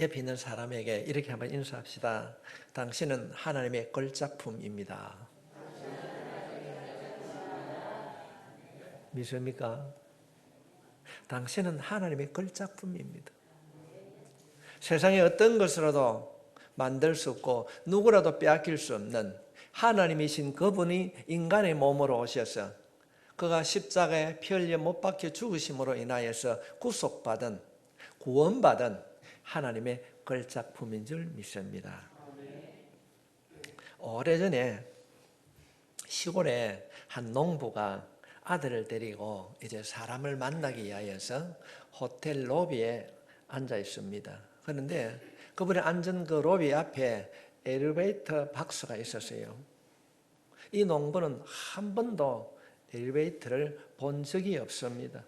옆에 있는 사람에게 이렇게 한번 인사합시다. 당신은 하나님의 걸작품입니다. 믿습니까? 당신은 하나님의 걸작품입니다. 세상의 어떤 것으로도 만들 수 없고 누구라도 빼앗길 수 없는 하나님이신 그분이 인간의 몸으로 오셔서 그가 십자가에 피 흘려 못 박혀 죽으심으로 인하여서 구속받은, 구원받은 하나님의 걸작품인 줄 믿습니다. 오래전에 시골에 한 농부가 아들을 데리고 이제 사람을 만나기 위하여서 호텔 로비에 앉아 있습니다. 그런데 그분이 앉은 그 로비 앞에 엘리베이터 박스가 있었어요. 이 농부는 한 번도 엘리베이터를 본 적이 없습니다.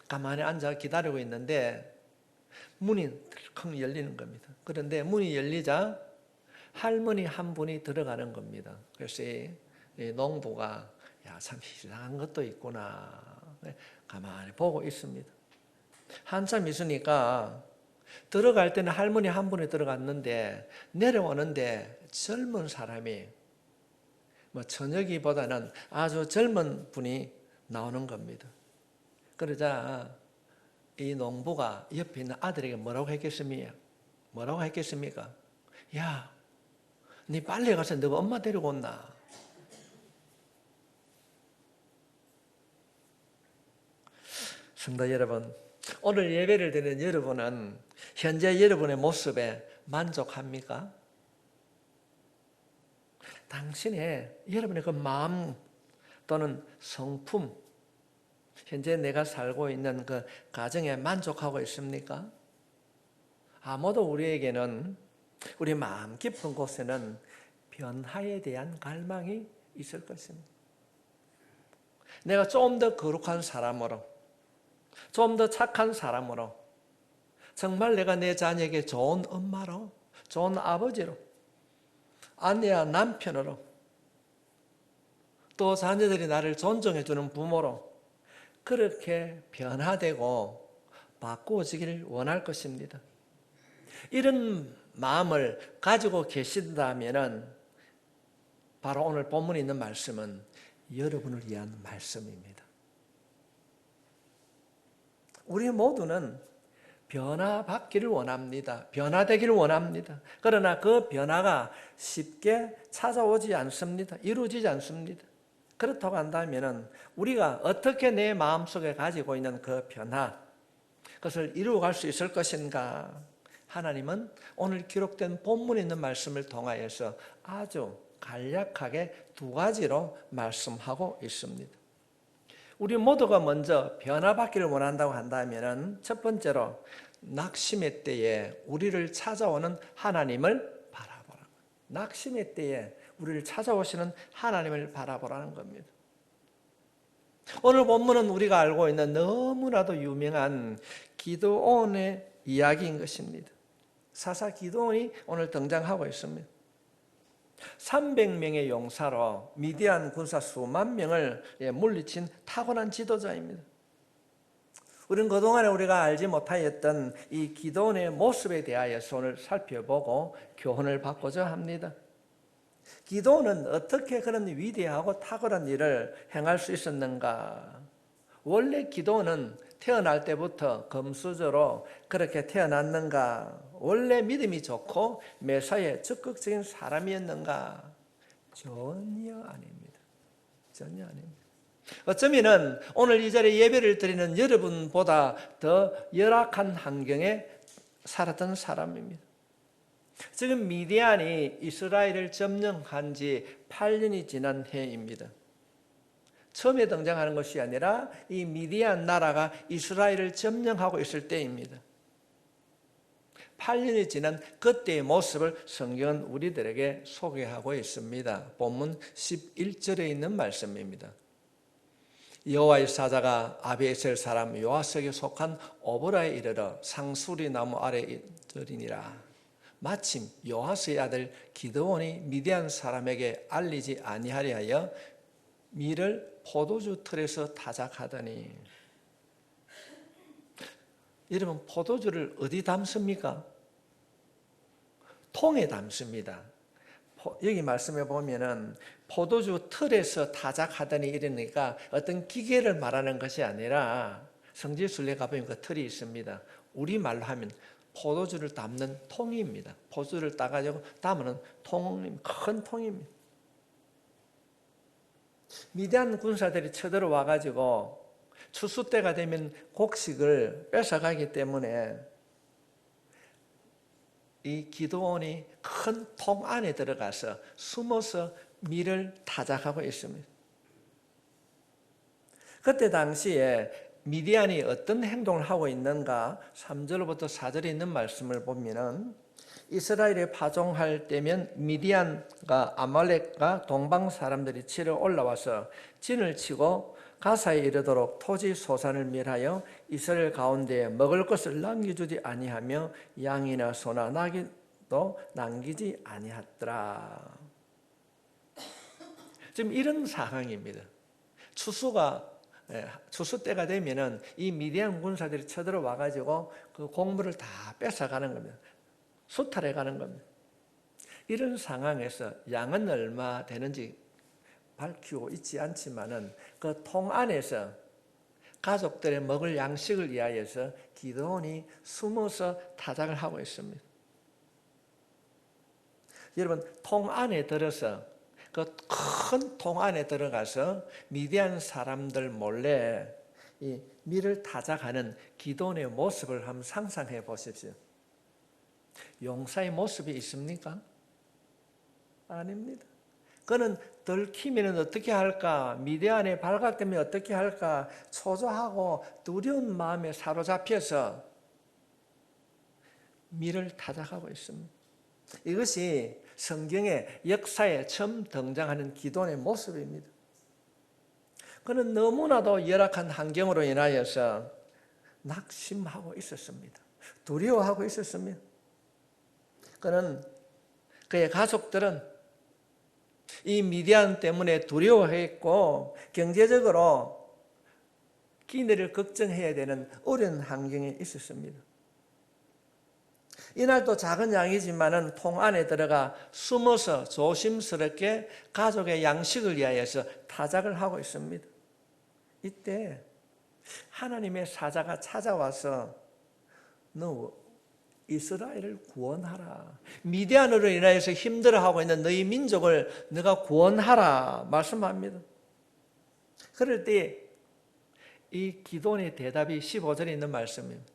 가만히 앉아 기다리고 있는데 문이 덜컥 열리는 겁니다. 그런데 문이 열리자 할머니 한 분이 들어가는 겁니다. 그래서 이 농부가 참 이상한 것도 있구나 가만히 보고 있습니다. 한참 있으니까 들어갈 때는 할머니 한 분이 들어갔는데 내려오는데 젊은 사람이 저녁이보다는 아주 젊은 분이 나오는 겁니다. 그러자 이 농부가 옆에 있는 아들에게 뭐라고 했겠습니까? 야, 네 빨리 가서 너가 엄마 데리고 온나? 성도 여러분, 오늘 예배를 드리는 여러분은 현재 여러분의 모습에 만족합니까? 당신의 여러분의 그 마음 또는 성품, 현재 내가 살고 있는 그 가정에 만족하고 있습니까? 아무도 우리에게는 우리 마음 깊은 곳에는 변화에 대한 갈망이 있을 것입니다. 내가 좀 더 거룩한 사람으로, 좀 더 착한 사람으로, 정말 내가 내 자녀에게 좋은 엄마로, 좋은 아버지로, 아내와 남편으로, 또 자녀들이 나를 존중해주는 부모로 그렇게 변화되고 바꾸어지기를 원할 것입니다. 이런 마음을 가지고 계신다면 바로 오늘 본문에 있는 말씀은 여러분을 위한 말씀입니다. 우리 모두는 변화받기를 원합니다. 변화되기를 원합니다. 그러나 그 변화가 쉽게 찾아오지 않습니다. 이루어지지 않습니다. 그렇다고 한다면 우리가 어떻게 내 마음속에 가지고 있는 그 변화, 그것을 이루어갈 수 있을 것인가? 하나님은 오늘 기록된 본문에 있는 말씀을 통하여서 아주 간략하게 두 가지로 말씀하고 있습니다. 우리 모두가 먼저 변화받기를 원한다고 한다면 첫 번째로 낙심의 때에 우리를 찾아오는 하나님을 바라보라. 낙심의 때에 우리를 찾아오시는 하나님을 바라보라는 겁니다. 오늘 본문은 우리가 알고 있는 너무나도 유명한 기드온의 이야기인 것입니다. 사사 기드온이 오늘 등장하고 있습니다. 300명의 용사로 미디안 군사 수만 명을 물리친 타고난 지도자입니다. 우리는 그동안에 우리가 알지 못하였던 이 기드온의 모습에 대하여서 오늘 살펴보고 교훈을 받고자 합니다. 기드온은 어떻게 그런 위대하고 탁월한 일을 행할 수 있었는가? 원래 기드온은 태어날 때부터 금수저로 그렇게 태어났는가? 원래 믿음이 좋고 매사에 적극적인 사람이었는가? 전혀 아닙니다. 전혀 아닙니다. 어쩌면 오늘 이 자리에 예배를 드리는 여러분보다 더 열악한 환경에 살았던 사람입니다. 지금 미디안이 이스라엘을 점령한 지 8년이 지난 해입니다. 처음에 등장하는 것이 아니라 이 미디안 나라가 이스라엘을 점령하고 있을 때입니다. 8년이 지난 그때의 모습을 성경은 우리들에게 소개하고 있습니다. 본문 11절에 있는 말씀입니다. 여호와의 사자가 아비에셀 사람 요아스에게 속한 오브라에 이르러 상수리 나무 아래 들이니라. 마침 요아스의 아들 기드온이 미디안 사람에게 알리지 아니하려 하여 밀을 포도주 틀에서 타작하더니, 여러분, 포도주를 어디 담습니까? 통에 담습니다. 여기 말씀해 보면은 포도주 틀에서 타작하더니 이러니까 어떤 기계를 말하는 것이 아니라 성지순례 가보면 그 틀이 있습니다. 우리말로 하면 포도주를 담는 통입니다. 포도주를 따가지고 담는 통, 큰 통입니다. 미디안 군사들이 쳐들어와 가지고 추수 때가 되면 곡식을 뺏어가기 때문에 이 기드온이 큰 통 안에 들어가서 숨어서 밀을 타작하고 있습니다. 그때 당시에 미디안이 어떤 행동을 하고 있는가? 3절부터 4절에 있는 말씀을 보면은 이스라엘이 파종할 때면 미디안과 아말렉과 동방 사람들이 치러 올라와서 진을 치고 가사에 이르도록 토지 소산을 멸하여 이스라엘 가운데 먹을 것을 남겨주지 아니하며 양이나 소나 나귀도 남기지 아니하더라. 지금 이런 상황입니다. 추수 때가 되면은 이 미디안 군사들이 쳐들어와 가지고 그 곡물을 다 뺏어가는 겁니다. 수탈해 가는 겁니다. 이런 상황에서 양은 얼마 되는지 밝히고 있지 않지만은 그 통 안에서 가족들의 먹을 양식을 위하여서 기드온이 숨어서 타작을 하고 있습니다. 여러분, 통 안에 들어서 그 큰 통 안에 들어가서 미디안 사람들 몰래 이 밀을 타작하는 기드온의 모습을 한번 상상해 보십시오. 용사의 모습이 있습니까? 아닙니다. 그는 들키면 어떻게 할까? 미디안에 발각되면 어떻게 할까? 초조하고 두려운 마음에 사로잡혀서 밀을 타작하고 있습니다. 이것이 성경의 역사에 처음 등장하는 기드온의 모습입니다. 그는 너무나도 열악한 환경으로 인하여서 낙심하고 있었습니다. 두려워하고 있었습니다. 그의 가족들은 이 미디안 때문에 두려워했고 경제적으로 기내를 걱정해야 되는 어려운 환경에 있었습니다. 이날도 작은 양이지만은 통 안에 들어가 숨어서 조심스럽게 가족의 양식을 위하여서 타작을 하고 있습니다. 이때 하나님의 사자가 찾아와서 너 이스라엘을 구원하라. 미디안으로 인하여서 힘들어하고 있는 너희 민족을 너가 구원하라 말씀합니다. 그럴 때 이 기도원의 대답이 15절에 있는 말씀입니다.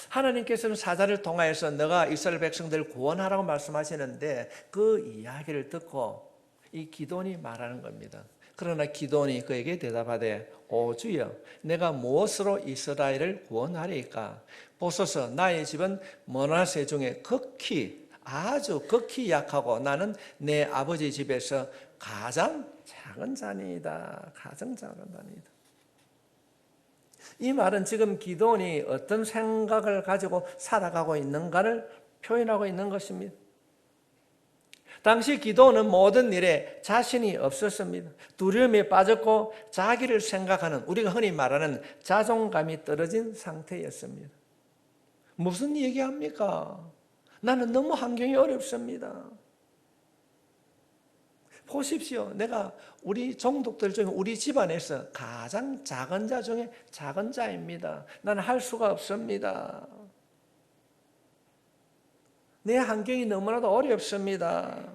하나님께서는 사자를 통하여서 너가 이스라엘 백성들을 구원하라고 말씀하시는데 그 이야기를 듣고 이 기도원이 말하는 겁니다. 그러나 기도원이 그에게 대답하되 오 주여 내가 무엇으로 이스라엘을 구원하리까? 보소서 나의 집은 므낫세 중에 아주 극히 약하고 나는 내 아버지 집에서 가장 작은 자니이다. 가장 작은 자니이다. 이 말은 지금 기드온이 어떤 생각을 가지고 살아가고 있는가를 표현하고 있는 것입니다. 당시 기드온은 모든 일에 자신이 없었습니다. 두려움에 빠졌고 자기를 생각하는 우리가 흔히 말하는 자존감이 떨어진 상태였습니다. 무슨 얘기합니까? 나는 너무 환경이 어렵습니다. 보십시오. 내가 우리 종족들 중에 우리 집안에서 가장 작은 자 중에 작은 자입니다. 나는 할 수가 없습니다. 내 환경이 너무나도 어렵습니다.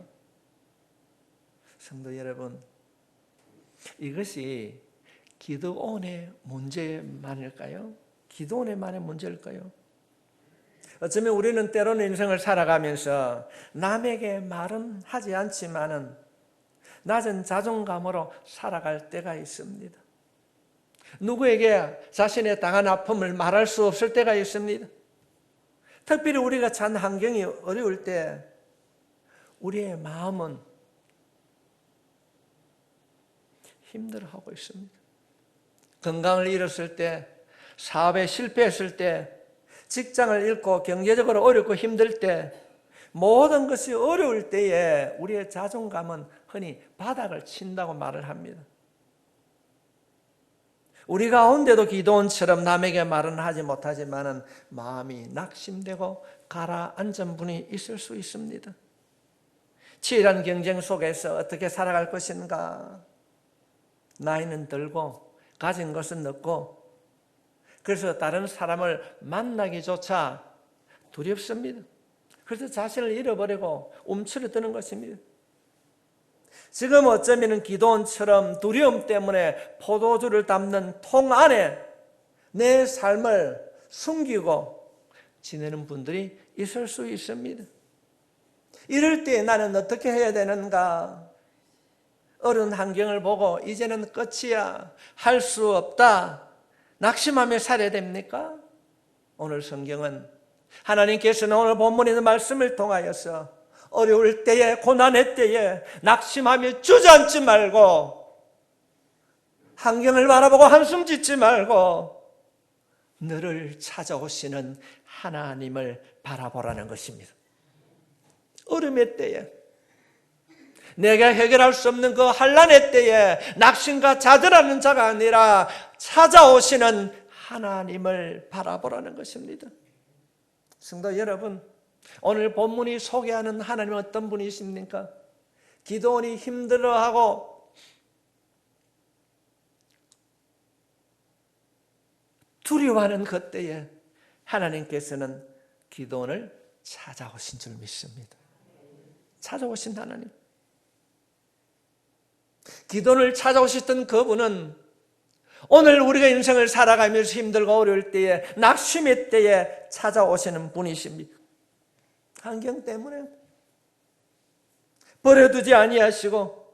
성도 여러분, 이것이 기드온의 문제만일까요? 기드온의만의 문제일까요? 어쩌면 우리는 때로는 인생을 살아가면서 남에게 말은 하지 않지만은 낮은 자존감으로 살아갈 때가 있습니다. 누구에게 자신의 당한 아픔을 말할 수 없을 때가 있습니다. 특별히 우리가 산 환경이 어려울 때 우리의 마음은 힘들어하고 있습니다. 건강을 잃었을 때, 사업에 실패했을 때, 직장을 잃고 경제적으로 어렵고 힘들 때, 모든 것이 어려울 때에 우리의 자존감은 흔히 바닥을 친다고 말을 합니다. 우리 가운데도 기도원처럼 남에게 말은 하지 못하지만은 마음이 낙심되고 가라앉은 분이 있을 수 있습니다. 치열한 경쟁 속에서 어떻게 살아갈 것인가? 나이는 들고 가진 것은 없고 그래서 다른 사람을 만나기조차 두렵습니다. 그래서 자신을 잃어버리고 움츠러드는 것입니다. 지금 어쩌면 기도원처럼 두려움 때문에 포도주를 담는 통 안에 내 삶을 숨기고 지내는 분들이 있을 수 있습니다. 이럴 때 나는 어떻게 해야 되는가? 어려운 환경을 보고 이제는 끝이야, 할 수 없다, 낙심하며 살아야 됩니까? 오늘 성경은 하나님께서는 오늘 본문에 있는 말씀을 통하여서 어려울 때에, 고난의 때에 낙심하며 주저앉지 말고 환경을 바라보고 한숨 짓지 말고 너를 찾아오시는 하나님을 바라보라는 것입니다. 어려움의 때에, 내가 해결할 수 없는 그 환난의 때에 낙심과 좌절하는 자가 아니라 찾아오시는 하나님을 바라보라는 것입니다. 성도 여러분, 오늘 본문이 소개하는 하나님은 어떤 분이십니까? 기도원이 힘들어하고 두려워하는 그때에 하나님께서는 기도원을 찾아오신 줄 믿습니다. 찾아오신 하나님. 기도원을 찾아오셨던 그분은 오늘 우리가 인생을 살아가면서 힘들고 어려울 때에, 낙심의 때에 찾아오시는 분이십니다. 환경 때문에 버려두지 아니하시고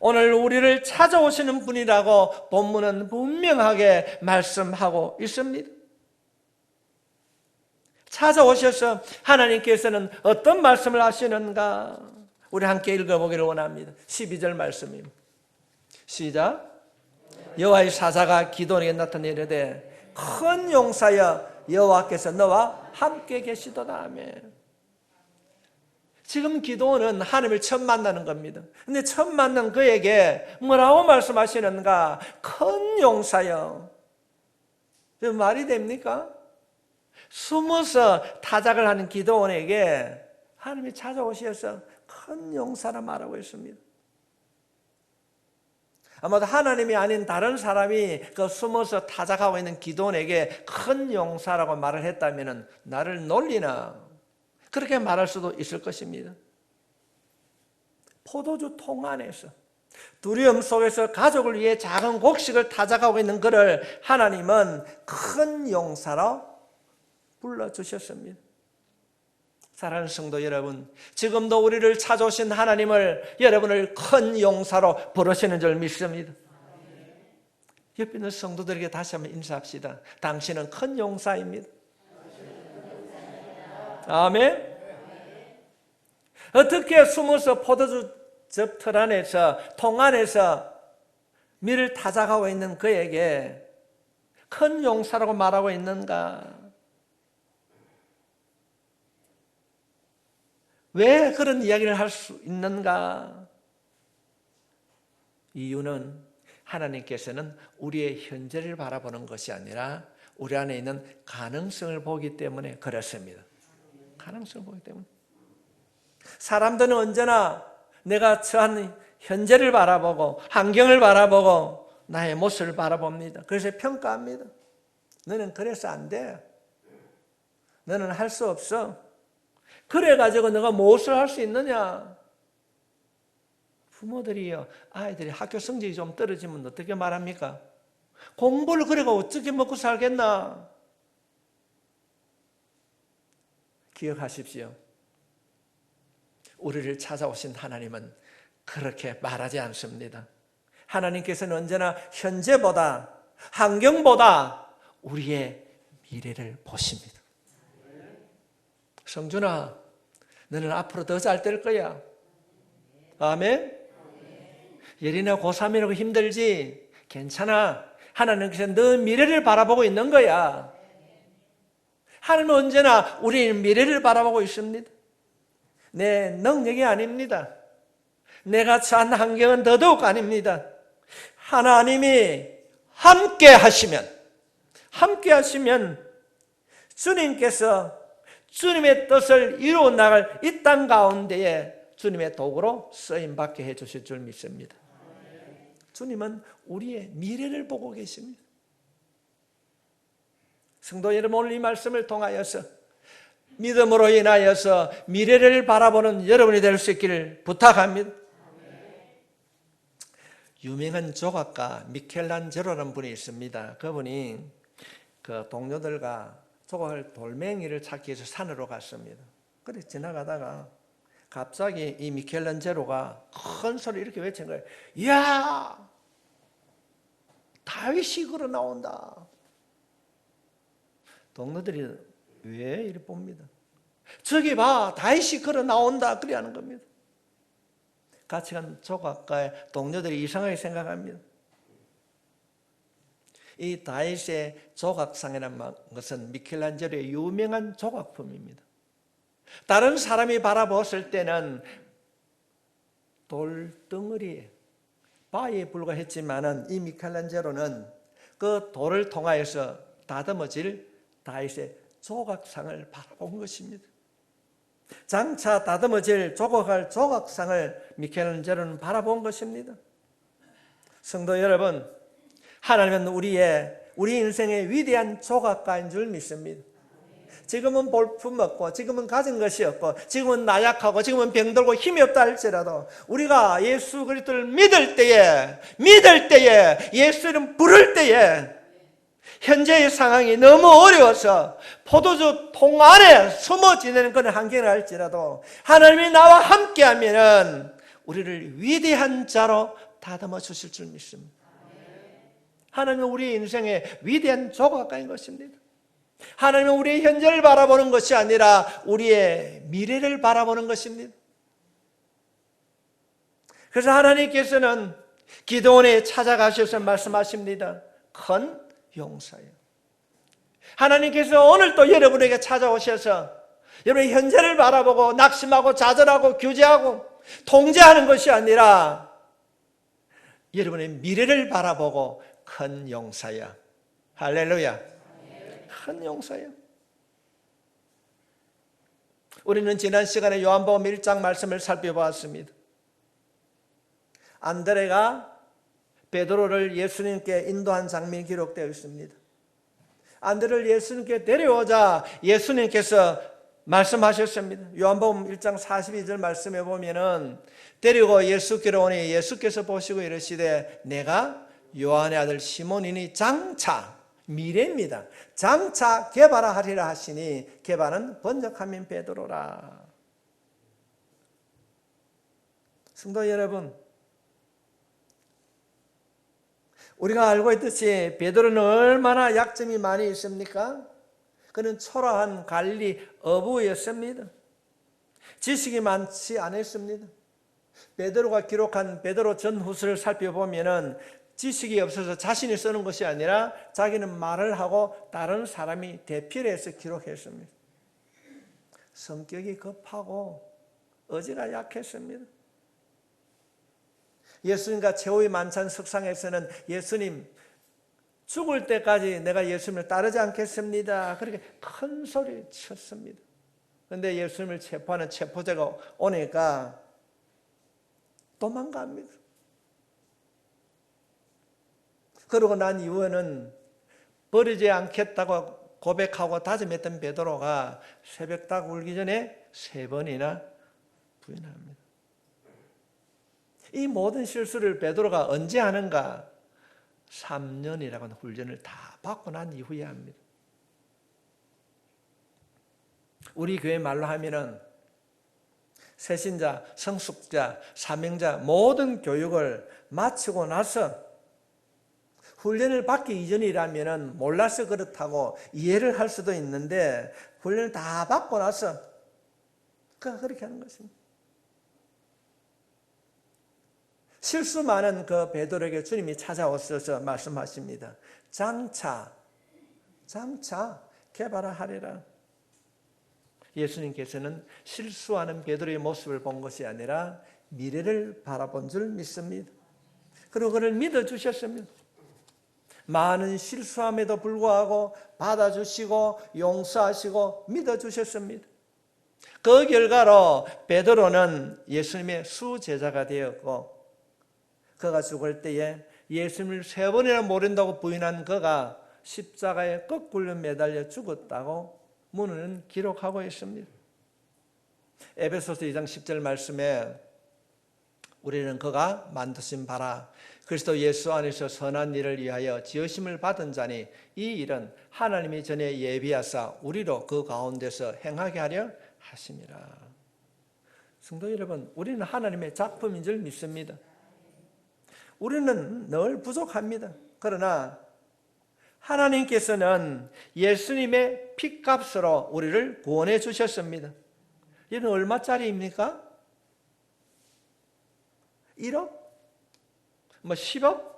오늘 우리를 찾아오시는 분이라고 본문은 분명하게 말씀하고 있습니다. 찾아오셔서 하나님께서는 어떤 말씀을 하시는가? 우리 함께 읽어보기를 원합니다. 12절 말씀입니다. 시작. 여호와의 사자가 기도원에게 나타나 이르되 큰 용사여 여호와께서 너와 함께 계시도다. 아멘. 지금 기도원은 하나님을 처음 만나는 겁니다. 근데 처음 만난 그에게 뭐라고 말씀하시는가? 큰 용사여. 말이 됩니까? 숨어서 타작을 하는 기도원에게 하나님이 찾아오셔서 큰 용사라 말하고 있습니다. 아마도 하나님이 아닌 다른 사람이 그 숨어서 타작하고 있는 기도원에게 큰 용사라고 말을 했다면 나를 놀리나 그렇게 말할 수도 있을 것입니다. 포도주 통 안에서 두려움 속에서 가족을 위해 작은 곡식을 타작하고 있는 그를 하나님은 큰 용사로 불러주셨습니다. 사랑하는 성도 여러분, 지금도 우리를 찾아오신 하나님을 여러분을 큰 용사로 부르시는 줄 믿습니다. 옆에 있는 성도들에게 다시 한번 인사합시다. 당신은 큰 용사입니다. 아멘. 어떻게 숨어서 포도주 즙틀 안에서, 통 안에서 밀을 타작하고 있는 그에게 큰 용사라고 말하고 있는가? 왜 그런 이야기를 할 수 있는가? 이유는 하나님께서는 우리의 현재를 바라보는 것이 아니라 우리 안에 있는 가능성을 보기 때문에 그렇습니다. 가능성을 보기 때문에. 사람들은 언제나 내가 처한 현재를 바라보고 환경을 바라보고 나의 모습을 바라봅니다. 그래서 평가합니다. 너는 그래서 안 돼. 너는 할 수 없어. 그래가지고 너가 무엇을 할 수 있느냐? 부모들이요, 아이들이 학교 성적이 좀 떨어지면 어떻게 말합니까? 공부를 그래가 어떻게 먹고 살겠나? 기억하십시오. 우리를 찾아오신 하나님은 그렇게 말하지 않습니다. 하나님께서는 언제나 현재보다, 환경보다 우리의 미래를 보십니다. 성준아, 너는 앞으로 더 잘 될 거야. 아멘. 예린아, 고3이라고 힘들지? 괜찮아. 하나님께서 너 미래를 바라보고 있는 거야. 하나님은 언제나 우리의 미래를 바라보고 있습니다. 내 능력이 아닙니다. 내가 처한 환경은 더더욱 아닙니다. 하나님이 함께 하시면 주님께서 주님의 뜻을 이루어 나갈 이 땅 가운데에 주님의 도구로 쓰임받게 해주실 줄 믿습니다. 주님은 우리의 미래를 보고 계십니다. 성도 여러분, 오늘 이 말씀을 통하여서 믿음으로 인하여서 미래를 바라보는 여러분이 될 수 있기를 부탁합니다. 유명한 조각가 미켈란젤로라는 분이 있습니다. 그분이 그 동료들과 조각할 돌멩이를 찾기 위해서 산으로 갔습니다. 그래 지나가다가 갑자기 이 미켈란젤로가 큰 소리로 이렇게 외친 거예요. 이야, 다윗이 걸어 나온다. 동료들이 왜 이리 봅니다. 저기 봐, 다윗이 걸어 나온다. 그래 하는 겁니다. 같이 간 조각가의 동료들이 이상하게 생각합니다. 이 다윗의 조각상이라는 것은 미켈란젤로의 유명한 조각품입니다. 다른 사람이 바라보았을 때는 돌덩어리, 바위에 불과했지만은 이 미켈란젤로는 그 돌을 통하여서 다듬어질 다윗의 조각상을 바라본 것입니다. 장차 다듬어질 조각할 조각상을 미켈란젤로는 바라본 것입니다. 성도 여러분, 하나님은 우리 인생의 위대한 조각가인 줄 믿습니다. 지금은 볼품 없고, 지금은 가진 것이 없고, 지금은 나약하고, 지금은 병들고 힘이 없다 할지라도 우리가 예수 그리스도를 믿을 때에, 예수 이름 부를 때에 현재의 상황이 너무 어려워서 포도주 통 안에 숨어 지내는 그런 환경을 할지라도 하나님이 나와 함께하면 우리를 위대한 자로 다듬어 주실 줄 믿습니다. 하나님은 우리 인생의 위대한 조각가인 것입니다. 하나님은 우리의 현재를 바라보는 것이 아니라 우리의 미래를 바라보는 것입니다. 그래서 하나님께서는 기도원에 찾아가셔서 말씀하십니다. 큰 용서요. 하나님께서 오늘 또 여러분에게 찾아오셔서 여러분의 현재를 바라보고 낙심하고 좌절하고 규제하고 통제하는 것이 아니라 여러분의 미래를 바라보고 큰 용서야. 할렐루야. 큰 용서야. 우리는 지난 시간에 요한복음 1장 말씀을 살펴보았습니다. 안드레가 베드로를 예수님께 인도한 장면이 기록되어 있습니다. 안드레를 예수님께 데려오자 예수님께서 말씀하셨습니다. 요한복음 1장 42절 말씀에 보면은 데리고 예수께로 오니 예수께서 보시고 이르시되 내가 요한의 아들 시몬이니 장차, 미래입니다. 장차 게바라하리라 하시니 게바는 번역하면 베드로라. 성도 여러분, 우리가 알고 있듯이 베드로는 얼마나 약점이 많이 있습니까? 그는 초라한 관리 어부였습니다. 지식이 많지 않았습니다. 베드로가 기록한 베드로 전후서를 살펴보면은 지식이 없어서 자신이 쓰는 것이 아니라 자기는 말을 하고 다른 사람이 대피를 해서 기록했습니다. 성격이 급하고 의지가 약했습니다. 예수님과 최후의 만찬 석상에서는 예수님 죽을 때까지 내가 예수님을 따르지 않겠습니다. 그렇게 큰 소리 쳤습니다. 그런데 예수님을 체포하는 체포자가 오니까 도망갑니다. 그러고 난 이후에는 버리지 않겠다고 고백하고 다짐했던 베드로가 새벽 딱 울기 전에 3번이나 부인합니다. 이 모든 실수를 베드로가 언제 하는가? 3년이라고 하는 훈련을 다 받고 난 이후에 합니다. 우리 교회 말로 하면은 새신자, 성숙자, 사명자 모든 교육을 마치고 나서 훈련을 받기 이전이라면 몰라서 그렇다고 이해를 할 수도 있는데 훈련을 다 받고 나서 그렇게 하는 것입니다. 실수 많은 그 베드로에게 주님이 찾아오셔서 말씀하십니다. 장차 게바라하리라. 예수님께서는 실수하는 베드로의 모습을 본 것이 아니라 미래를 바라본 줄 믿습니다. 그리고 그를 믿어주셨습니다. 많은 실수함에도 불구하고 받아주시고 용서하시고 믿어주셨습니다. 그 결과로 베드로는 예수님의 수제자가 되었고, 그가 죽을 때에 예수님을 3번이나 모른다고 부인한 그가 십자가에 거꾸로 매달려 죽었다고 문은 기록하고 있습니다. 에베소서 2장 10절 말씀에 우리는 그가 만드신 바라 그리스도 예수 안에서 선한 일을 위하여 지으심을 받은 자니 이 일은 하나님이 전에 예비하사 우리로 그 가운데서 행하게 하려 하심이라. 성도 여러분, 우리는 하나님의 작품인 줄 믿습니다. 우리는 늘 부족합니다. 그러나 하나님께서는 예수님의 피값으로 우리를 구원해 주셨습니다. 이는 얼마짜리입니까? 1억? 10억?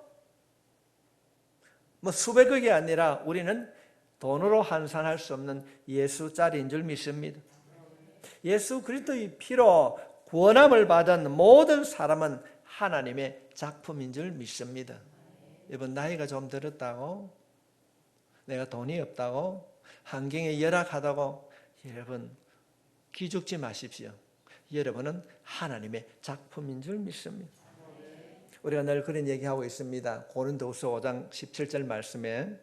수백억이 아니라 우리는 돈으로 환산할 수 없는 예수짜리인 줄 믿습니다. 예수 그리스도의 피로 구원함을 받은 모든 사람은 하나님의 작품인 줄 믿습니다. 여러분, 나이가 좀 들었다고, 내가 돈이 없다고, 환경이 열악하다고, 여러분 기죽지 마십시오. 여러분은 하나님의 작품인 줄 믿습니다. 우리가 늘 그런 얘기하고 있습니다. 고린도후서 5장 17절 말씀에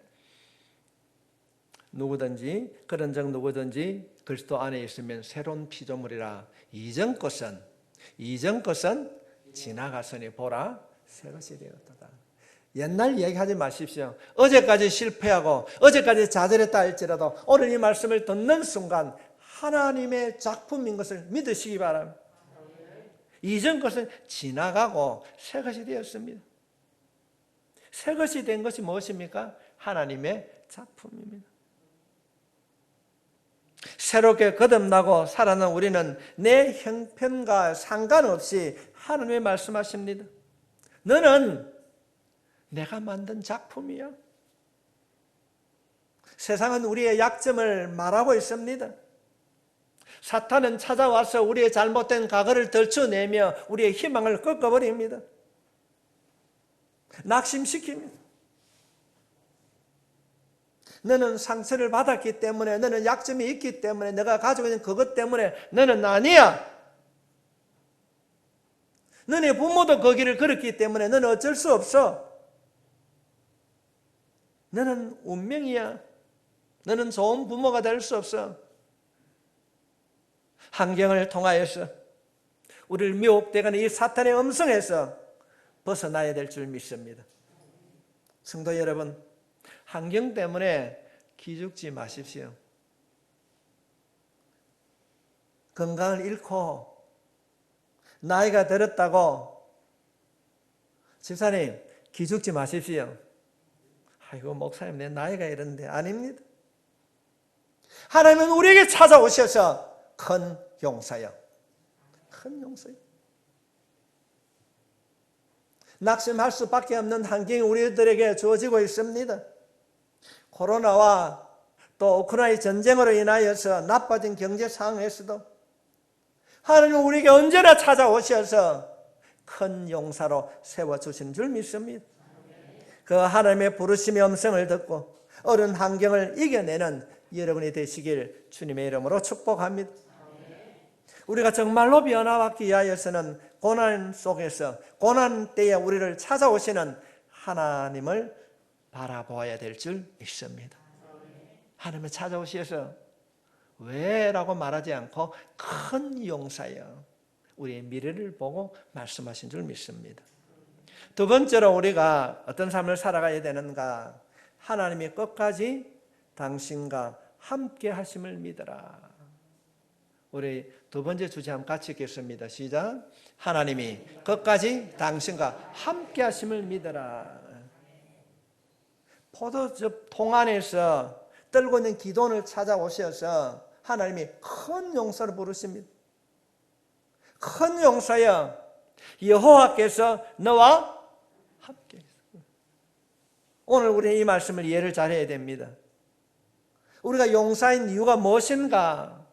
그런즉 누구든지 그리스도 안에 있으면 새로운 피조물이라. 이전 것은 지나갔으니 보라 새 것이 되었다. 옛날 얘기하지 마십시오. 어제까지 실패하고 어제까지 좌절했다 할지라도 오늘 이 말씀을 듣는 순간 하나님의 작품인 것을 믿으시기 바랍니다. 이전 것은 지나가고 새 것이 되었습니다. 새 것이 된 것이 무엇입니까? 하나님의 작품입니다. 새롭게 거듭나고 살아난 우리는 내 형편과 상관없이 하나님이 말씀하십니다. 너는 내가 만든 작품이야. 세상은 우리의 약점을 말하고 있습니다. 사탄은 찾아와서 우리의 잘못된 과거를 들춰내며 우리의 희망을 꺾어버립니다. 낙심시킵니다. 너는 상처를 받았기 때문에, 너는 약점이 있기 때문에, 내가 가지고 있는 그것 때문에 너는 아니야. 너네 부모도 그 길을 걸었기 때문에 너는 어쩔 수 없어. 너는 운명이야. 너는 좋은 부모가 될 수 없어. 환경을 통하여서 우리를 미혹되거나 이 사탄의 음성에서 벗어나야 될 줄 믿습니다. 성도 여러분, 환경 때문에 기죽지 마십시오. 건강을 잃고 나이가 들었다고 집사님 기죽지 마십시오. 아이고 목사님 내 나이가 이런데. 아닙니다. 하나님은 우리에게 찾아오셔서 큰 용서요. 큰 용서요. 낙심할 수밖에 없는 환경이 우리들에게 주어지고 있습니다. 코로나와 또 우크라이나 전쟁으로 인하여서 나빠진 경제 상황에서도 하나님은 우리에게 언제나 찾아오셔서 큰 용사로 세워주신 줄 믿습니다. 그 하나님의 부르심의 음성을 듣고 어려운 환경을 이겨내는 여러분이 되시길 주님의 이름으로 축복합니다. 우리가 정말로 변화받기 위하여서는 고난 속에서 고난 때에 우리를 찾아오시는 하나님을 바라보아야 될 줄 믿습니다. 하나님을 찾아오셔서 왜? 라고 말하지 않고 큰 용사여 우리의 미래를 보고 말씀하신 줄 믿습니다. 두 번째로 우리가 어떤 삶을 살아가야 되는가? 하나님이 끝까지 당신과 함께 하심을 믿어라. 우리 두 번째 주제 한번 같이 읽겠습니다. 시작. 하나님이 끝까지 당신과 함께 하심을 믿어라. 포도즙 통 안에서 떨고 있는 기도원을 찾아오셔서 하나님이 큰 용사를 부르십니다. 큰 용사여 여호와께서 너와 함께. 오늘 우리는 이 말씀을 이해를 잘해야 됩니다. 우리가 용사인 이유가 무엇인가?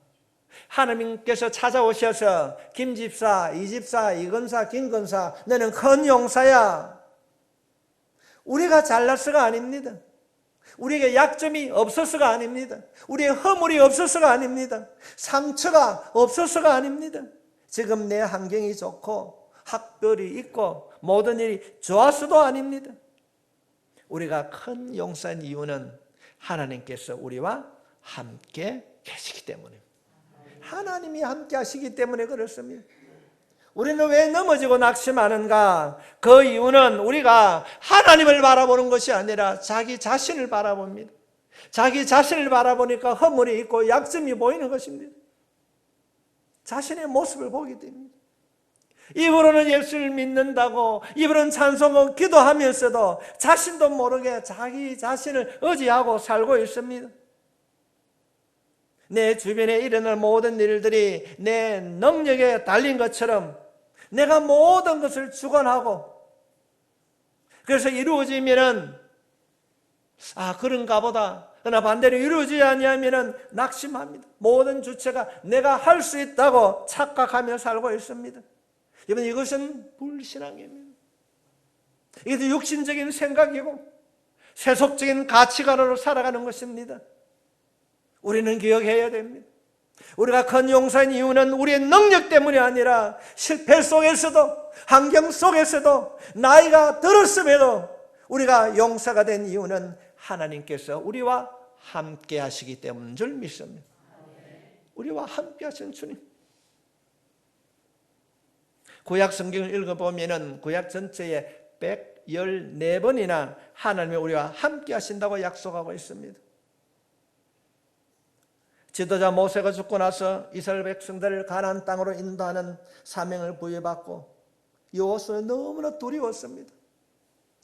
하나님께서 찾아오셔서 김집사, 이집사, 이건사, 김건사 너는 큰 용사야. 우리가 잘나서가 아닙니다. 우리에게 약점이 없어서가 아닙니다. 우리의 허물이 없어서가 아닙니다. 상처가 없어서가 아닙니다. 지금 내 환경이 좋고 학벌이 있고 모든 일이 좋아서도 아닙니다. 우리가 큰 용서한 이유는 하나님께서 우리와 함께 계시기 때문입니다. 하나님이 함께 하시기 때문에 그렇습니다. 우리는 왜 넘어지고 낙심하는가? 그 이유는 우리가 하나님을 바라보는 것이 아니라 자기 자신을 바라봅니다. 자기 자신을 바라보니까 허물이 있고 약점이 보이는 것입니다. 자신의 모습을 보게 됩니다. 입으로는 예수를 믿는다고, 입으로는 찬송하고 기도하면서도 자신도 모르게 자기 자신을 의지하고 살고 있습니다. 내 주변에 일어날 모든 일들이 내 능력에 달린 것처럼 내가 모든 것을 주관하고, 그래서 이루어지면은 그런가 보다. 그러나 반대로 이루어지지 아니하면은 낙심합니다. 모든 주체가 내가 할 수 있다고 착각하며 살고 있습니다. 여러분, 이것은 불신앙입니다. 이것은 육신적인 생각이고 세속적인 가치관으로 살아가는 것입니다. 우리는 기억해야 됩니다. 우리가 큰 용서한 이유는 우리의 능력 때문이 아니라 실패 속에서도, 환경 속에서도, 나이가 들었음에도 우리가 용서가 된 이유는 하나님께서 우리와 함께 하시기 때문인 줄 믿습니다. 우리와 함께 하신 주님. 구약 성경을 읽어보면 구약 전체에 114번이나 하나님이 우리와 함께 하신다고 약속하고 있습니다. 지도자 모세가 죽고 나서 이스라엘 백성들을 가나안 땅으로 인도하는 사명을 부여받고 여호수아는 너무나 두려웠습니다.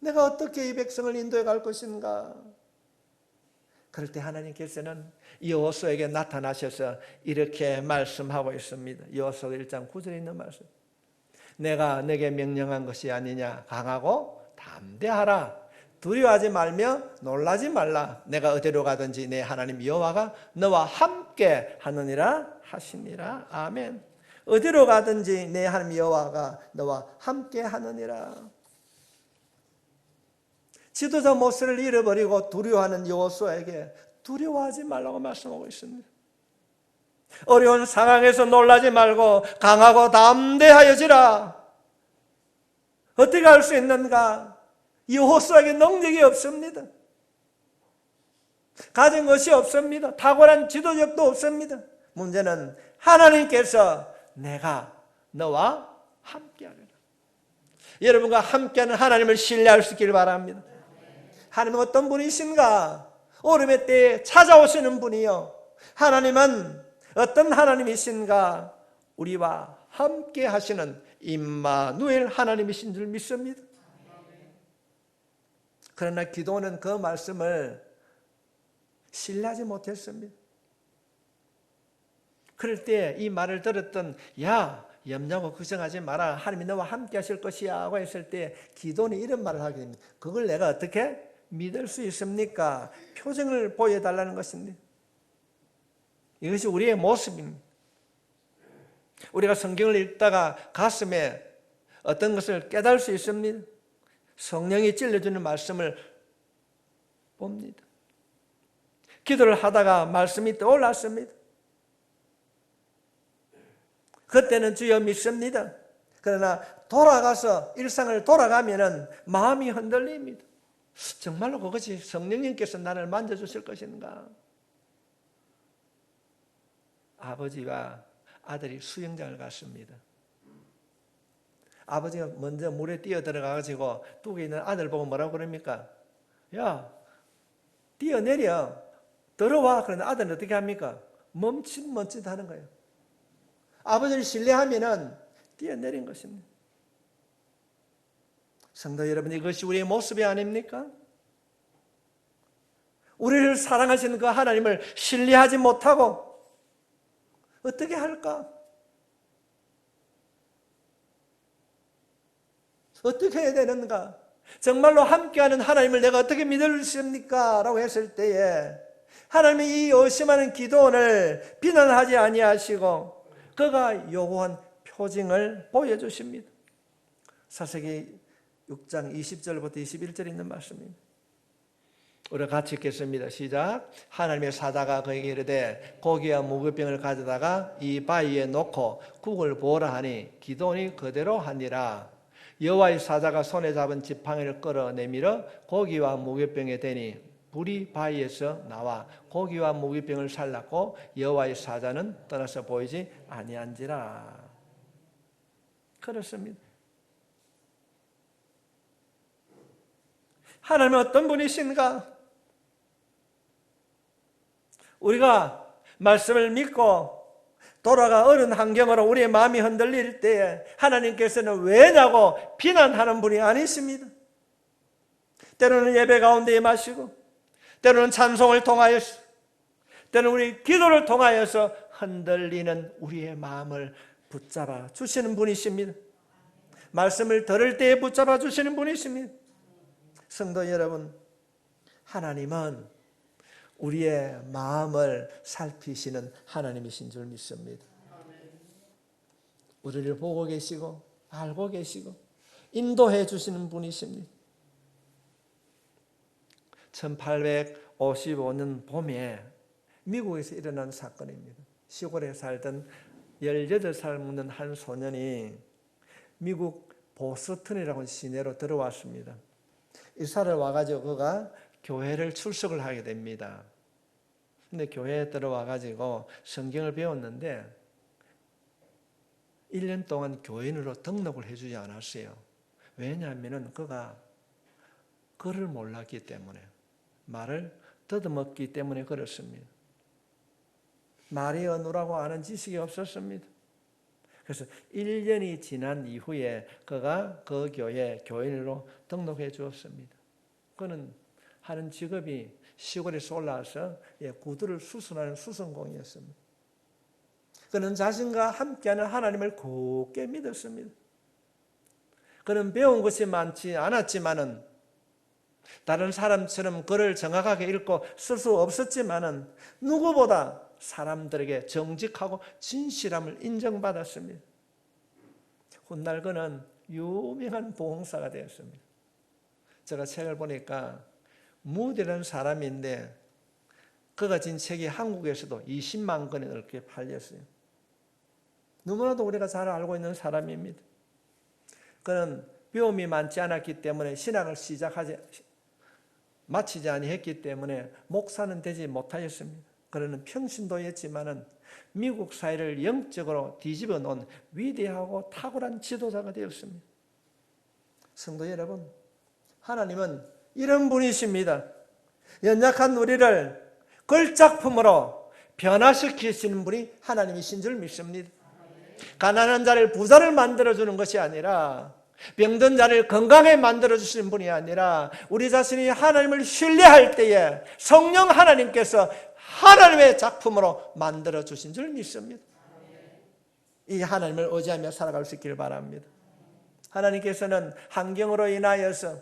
내가 어떻게 이 백성을 인도해 갈 것인가? 그럴 때 하나님께서는 여호수아에게 나타나셔서 이렇게 말씀하고 있습니다. 여호수아 1장 9절에 있는 말씀. 내가 내게 명령한 것이 아니냐? 강하고 담대하라. 두려워하지 말며 놀라지 말라. 내가 어디로 가든지 내 하나님 여호와가 너와 함께 하느니라 하시니라. 아멘. 어디로 가든지 내 하나님 여호와가 너와 함께 하느니라. 지도자 모세를 잃어버리고 두려워하는 여호수아에게 두려워하지 말라고 말씀하고 있습니다. 어려운 상황에서 놀라지 말고 강하고 담대하여지라. 어떻게 할 수 있는가? 여호수아에게 능력이 없습니다. 가진 것이 없습니다. 탁월한 지도력도 없습니다. 문제는 하나님께서 내가 너와 함께하리라. 여러분과 함께하는 하나님을 신뢰할 수 있기를 바랍니다. 하나님은 어떤 분이신가? 어려움의 때에 찾아오시는 분이요. 하나님은 어떤 하나님이신가? 우리와 함께 하시는 임마누엘 하나님이신 줄 믿습니다. 그러나 기도는 그 말씀을 신뢰하지 못했습니다. 그럴 때 이 말을 들었던 야, 염려하고 걱정하지 마라. 하나님이 너와 함께 하실 것이야 하고 했을 때 기도는 이런 말을 하게 됩니다. 그걸 내가 어떻게 믿을 수 있습니까? 표정을 보여달라는 것입니다. 이것이 우리의 모습입니다. 우리가 성경을 읽다가 가슴에 어떤 것을 깨달을 수 있습니다. 성령이 찔러주는 말씀을 봅니다. 기도를 하다가 말씀이 떠올랐습니다. 그때는 주여 믿습니다. 그러나 돌아가서 일상을 돌아가면은 마음이 흔들립니다. 정말로 그것이 성령님께서 나를 만져주실 것인가? 아버지와 아들이 수영장을 갔습니다. 아버지가 먼저 물에 뛰어들어가가지고 뚝에 있는 아들 보고 뭐라고 그럽니까? 야, 뛰어내려. 들어와. 그런데 아들은 어떻게 합니까? 멈칫멈칫 하는 거예요. 아버지를 신뢰하면은 뛰어내린 것입니다. 성도 여러분, 이것이 우리의 모습이 아닙니까? 우리를 사랑하시는 그 하나님을 신뢰하지 못하고 어떻게 할까? 어떻게 해야 되는가? 정말로 함께하는 하나님을 내가 어떻게 믿을 수 있습니까? 라고 했을 때에 하나님이 이 의심하는 기도원을 비난하지 아니하시고 그가 요구한 표징을 보여주십니다. 사사기 6장 20절부터 21절 있는 말씀입니다. 우리 같이 읽겠습니다. 시작. 하나님의 사자가 그에게 이르되 고기와 무교병을 가져다가 이 바위에 놓고 국을 부으라 하니 기드온이 그대로 하니라. 여호와의 사자가 손에 잡은 지팡이를 끌어 내밀어 고기와 무교병에 대니 불이 바위에서 나와 고기와 무교병을 살랐고 여호와의 사자는 떠나서 보이지 아니한지라. 그렇습니다. 하나님은 어떤 분이신가? 우리가 말씀을 믿고 돌아가 어려운 환경으로 우리의 마음이 흔들릴 때에 하나님께서는 왜냐고 비난하는 분이 아니십니다. 때로는 예배 가운데 임하시고 때로는 찬송을 통하여서 때로는 우리 기도를 통하여서 흔들리는 우리의 마음을 붙잡아 주시는 분이십니다. 말씀을 들을 때에 붙잡아 주시는 분이십니다. 성도 여러분, 하나님은 우리의 마음을 살피시는 하나님이신 줄 믿습니다. 우리를 보고 계시고 알고 계시고 인도해 주시는 분이십니다. 1855년 봄에 미국에서 일어난 사건입니다. 시골에 살던 18살 먹는 한 소년이 미국 보스턴이라는 시내로 들어왔습니다. 이사를 와가지고 그가 교회를 출석을 하게 됩니다. 근데 교회에 들어와가지고 성경을 배웠는데 1년 동안 교인으로 등록을 해주지 않았어요. 왜냐하면 그가 글을 몰랐기 때문에, 말을 더듬었기 때문에 그렇습니다. 말이 어느라고 아는 지식이 없었습니다. 그래서 1년이 지난 이후에 그가 그 교회에 교인으로 등록해 주었습니다. 그는 하는 직업이 시골에서 올라와서 구두를 수선하는 수선공이었습니다. 그는 자신과 함께하는 하나님을 굳게 믿었습니다. 그는 배운 것이 많지 않았지만은 다른 사람처럼 글을 정확하게 읽고 쓸 수 없었지만은 누구보다 사람들에게 정직하고 진실함을 인정받았습니다. 훗날 그는 유명한 보험사가 되었습니다. 제가 책을 보니까 무디라는 사람인데 그가 진 책이 한국에서도 20만 권이 넘게 팔렸어요. 너무나도 우리가 잘 알고 있는 사람입니다. 그는 배움이 많지 않았기 때문에 신학을 마치지 아니했기 때문에 목사는 되지 못하였습니다. 그는 평신도였지만은 미국 사회를 영적으로 뒤집어 놓은 위대하고 탁월한 지도자가 되었습니다. 성도 여러분, 하나님은 이런 분이십니다. 연약한 우리를 걸작품으로 변화시키시는 분이 하나님이신 줄 믿습니다. 가난한 자를 부자를 만들어주는 것이 아니라, 병든 자를 건강하게 만들어주시는 분이 아니라, 우리 자신이 하나님을 신뢰할 때에 성령 하나님께서 하나님의 작품으로 만들어주신 줄 믿습니다. 이 하나님을 의지하며 살아갈 수 있기를 바랍니다. 하나님께서는 환경으로 인하여서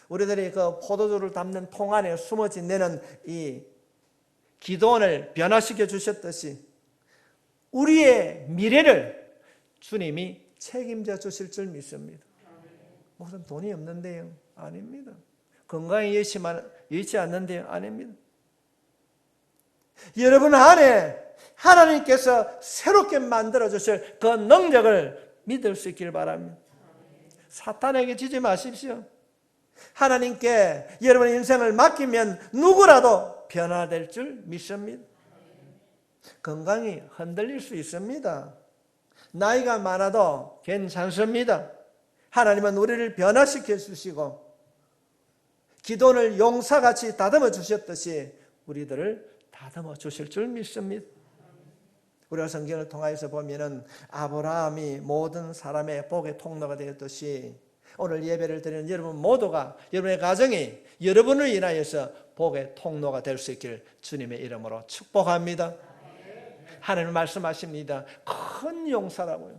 우리들이 그 포도주를 담는 통 안에 숨어 지내는 이 기드온을 변화시켜 주셨듯이 우리의 미래를 주님이 책임져 주실 줄 믿습니다. 무슨 돈이 없는데요? 아닙니다. 건강이 여의치 않는데요? 아닙니다. 여러분 안에 하나님께서 새롭게 만들어 주실 그 능력을 믿을 수 있기를 바랍니다. 사탄에게 지지 마십시오. 하나님께 여러분의 인생을 맡기면 누구라도 변화될 줄 믿습니다. 건강이 흔들릴 수 있습니다. 나이가 많아도 괜찮습니다. 하나님은 우리를 변화시켜 주시고 기도를 용사같이 다듬어 주셨듯이 우리들을 다듬어 주실 줄 믿습니다. 우리가 성경을 통해서 보면은 아브라함이 모든 사람의 복의 통로가 되었듯이 오늘 예배를 드리는 여러분 모두가, 여러분의 가정이 여러분을 인하여서 복의 통로가 될 수 있기를 주님의 이름으로 축복합니다. 하나님 말씀하십니다. 큰 용사라고요.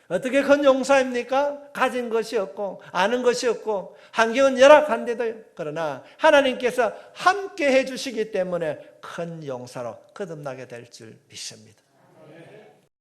어떻게 큰 용사입니까? 가진 것이 없고 아는 것이 없고 환경은 열악한데도요. 그러나 하나님께서 함께 해주시기 때문에 큰 용사로 거듭나게 될 줄 믿습니다.